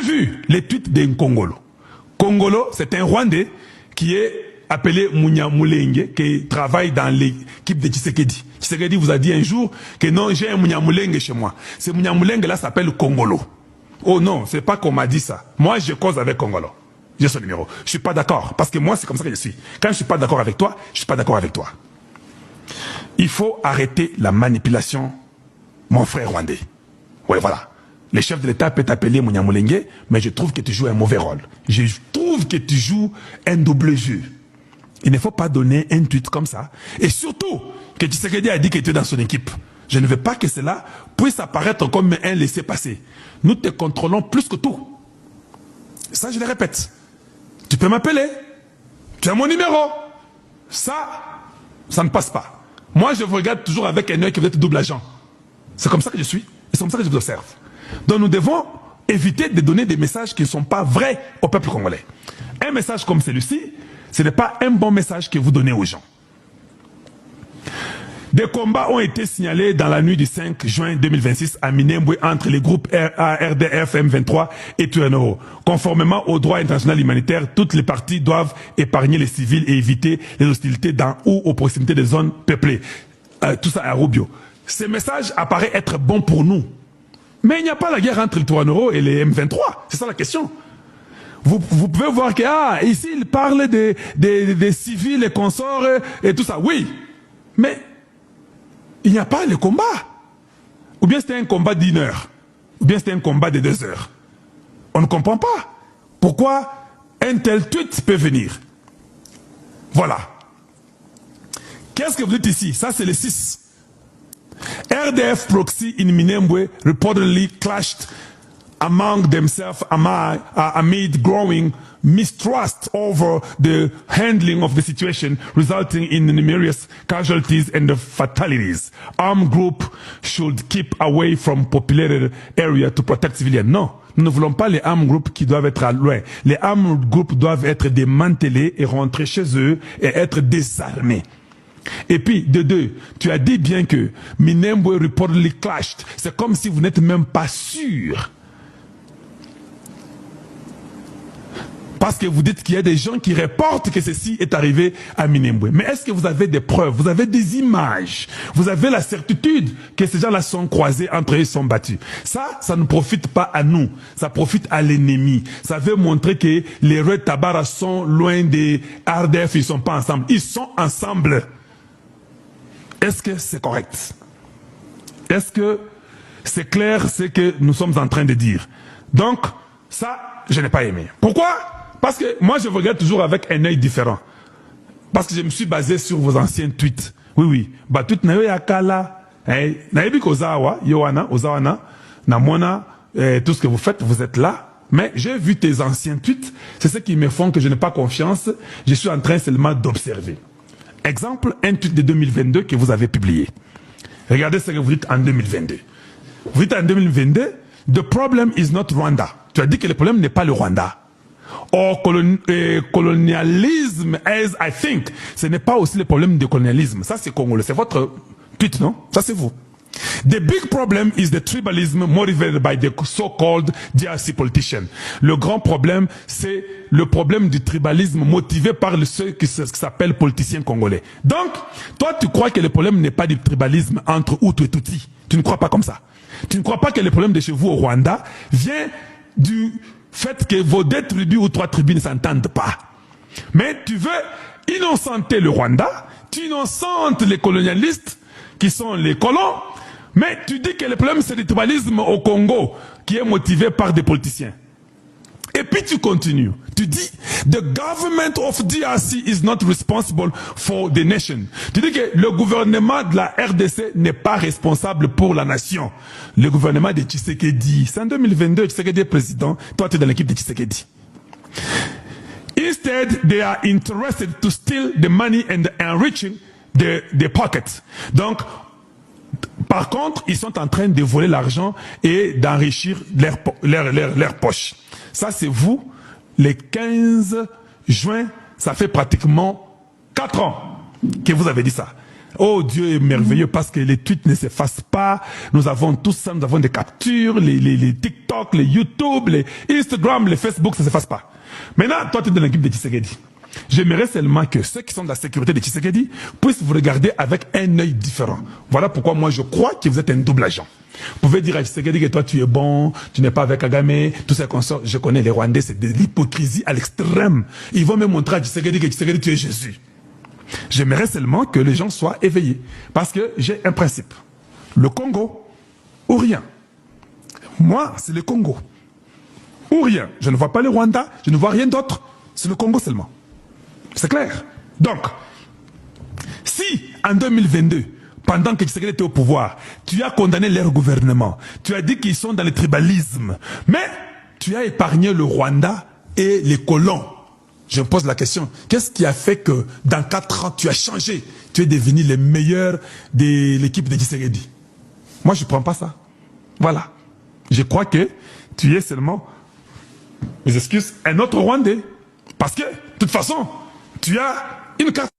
vu les tweets d'un Congolo. Congolo, c'est un Rwandais qui est appelé Mounia Moulenge, qui travaille dans l'équipe de Tshisekedi. Tshisekedi vous a dit un jour que non, j'ai un Mounia Moulenge chez moi. Ce Mounia Moulenge là s'appelle Congolo. Oh non, c'est pas qu'on m'a dit ça. Moi, je cause avec Congolo. J'ai son numéro. Je suis pas d'accord. Parce que moi, c'est comme ça que je suis. Quand je suis pas d'accord avec toi, je suis pas d'accord avec toi. Il faut arrêter la manipulation, mon frère rwandais. Oui, voilà. Le chef de l'État peut t'appeler Mounia Moulenge, mais je trouve que tu joues un mauvais rôle. Je trouve que tu joues un double jeu. Il ne faut pas donner un tweet comme ça. Et surtout, que Tshisekedi a dit que tu es dans son équipe. Je ne veux pas que cela puisse apparaître comme un laissez-passer. Nous te contrôlons plus que tout. Ça, je le répète. Tu peux m'appeler. Tu as mon numéro. Ça ne passe pas. Moi, je vous regarde toujours avec un œil que vous êtes double agent. C'est comme ça que je suis. Et c'est comme ça que je vous observe. Donc nous devons éviter de donner des messages qui ne sont pas vrais au peuple congolais. Un message comme celui-ci, ce n'est pas un bon message que vous donnez aux gens. Des combats ont été signalés dans la nuit du 5 juin 2026 à Minembwe entre les groupes RDF, M23 et Twireno. Conformément au droit international humanitaire, toutes les parties doivent épargner les civils et éviter les hostilités dans ou aux proximités des zones peuplées. Tout ça à Rubio. Ce message apparaît être bon pour nous. Mais il n'y a pas la guerre entre les Twireno et les M23. C'est ça la question. Vous pouvez voir que ici, il parle des civils et consorts et tout ça. Oui, mais il n'y a pas le combat. Ou bien c'était un combat d'1 heure. Ou bien c'était un combat de 2 heures. On ne comprend pas. Pourquoi un tel tweet peut venir. Voilà. Qu'est-ce que vous dites ici? Ça, c'est le 6. RDF proxy in Minembwe reportedly clashed among themselves amid growing mistrust over the handling of the situation, resulting in numerous casualties and fatalities. Armed group should keep away from populated area to protect civilians. Non, nous ne voulons pas les armed groups qui doivent être loin. Les armed groups doivent être démantelés et rentrer chez eux et être désarmés. Et puis, de deux, tu as dit bien que Minembwe reportedly clashed. C'est comme si vous n'êtes même pas sûr. Parce que vous dites qu'il y a des gens qui reportent que ceci est arrivé à Minembwe. Mais est-ce que vous avez des preuves? Vous avez des images? Vous avez la certitude que ces gens-là sont croisés, entre eux, ils sont battus? Ça ne profite pas à nous. Ça profite à l'ennemi. Ça veut montrer que les Red Tabara sont loin des RDF, ils ne sont pas ensemble. Ils sont ensemble. Est-ce que c'est correct? Est-ce que c'est clair ce que nous sommes en train de dire? Donc, ça, je n'ai pas aimé. Pourquoi? Parce que moi, je regarde toujours avec un œil différent. Parce que je me suis basé sur vos anciens tweets. Oui, oui. Bah, tweet na yo yakala. Naebi kozawa, yoana, ozawana, namona, tout ce que vous faites, vous êtes là. Mais j'ai vu tes anciens tweets. C'est ce qui me font que je n'ai pas confiance. Je suis en train seulement d'observer. Exemple, un tweet de 2022 que vous avez publié. Regardez ce que vous dites en 2022. Vous dites en 2022, the problem is not Rwanda. Tu as dit que le problème n'est pas le Rwanda. Or, colonialisme, as I think, ce n'est pas aussi le problème du colonialisme. Ça, c'est congolais. C'est votre tweet, non? Ça, c'est vous. The big problem is the tribalism motivated by the so-called DRC politicians. Le grand problème, c'est le problème du tribalisme motivé par ceux qui s'appellent politiciens congolais. Donc, toi, tu crois que le problème n'est pas du tribalisme entre Hutu et Tutsi. Tu ne crois pas comme ça. Tu ne crois pas que le problème de chez vous au Rwanda vient du fait que vos 2 tribus ou 3 tribus ne s'entendent pas. Mais tu veux innocenter le Rwanda, tu innocentes les colonialistes qui sont les colons, mais tu dis que le problème c'est le tribalisme au Congo qui est motivé par des politiciens. Et puis tu continues. Tu dis, the government of DRC is not responsible for the nation. Tu dis que le gouvernement de la RDC n'est pas responsable pour la nation. Le gouvernement de Tshisekedi, c'est en 2022, Tshisekedi est président. Toi, tu es dans l'équipe de Tshisekedi. Instead, they are interested to steal the money and enriching the pockets. Donc, par contre, ils sont en train de voler l'argent et d'enrichir leur poche. Ça, c'est vous, le 15 juin, ça fait pratiquement 4 ans que vous avez dit ça. Oh, Dieu est merveilleux parce que les tweets ne s'effacent pas. Nous avons tout ça, nous avons des captures, les TikTok, les YouTube, les Instagram, les Facebook, ça ne s'efface pas. Maintenant, toi, tu es dans l'équipe de Tshisekedi. J'aimerais seulement que ceux qui sont de la sécurité de Tshisekedi puissent vous regarder avec un œil différent. Voilà pourquoi moi je crois que vous êtes un double agent. Vous pouvez dire à Tshisekedi que toi tu es bon, tu n'es pas avec Kagame, tout ça qu'on sort. Je connais les Rwandais, c'est de l'hypocrisie à l'extrême. Ils vont me montrer à Tshisekedi que Tshisekedi tu es Jésus. J'aimerais seulement que les gens soient éveillés. Parce que j'ai un principe. Le Congo ou rien. Moi, c'est le Congo. Ou rien. Je ne vois pas le Rwanda, je ne vois rien d'autre. C'est le Congo seulement. C'est clair. Donc, si en 2022, pendant que Tshisekedi était au pouvoir, tu as condamné leur gouvernement, tu as dit qu'ils sont dans le tribalisme, mais tu as épargné le Rwanda et les colons. Je me pose la question, qu'est-ce qui a fait que dans 4 ans, tu as changé? Tu es devenu le meilleur de l'équipe de Tshisekedi. Moi, je ne prends pas ça. Voilà. Je crois que tu es seulement, mes excuses, un autre Rwandais. Parce que, de toute façon, tu as une carte.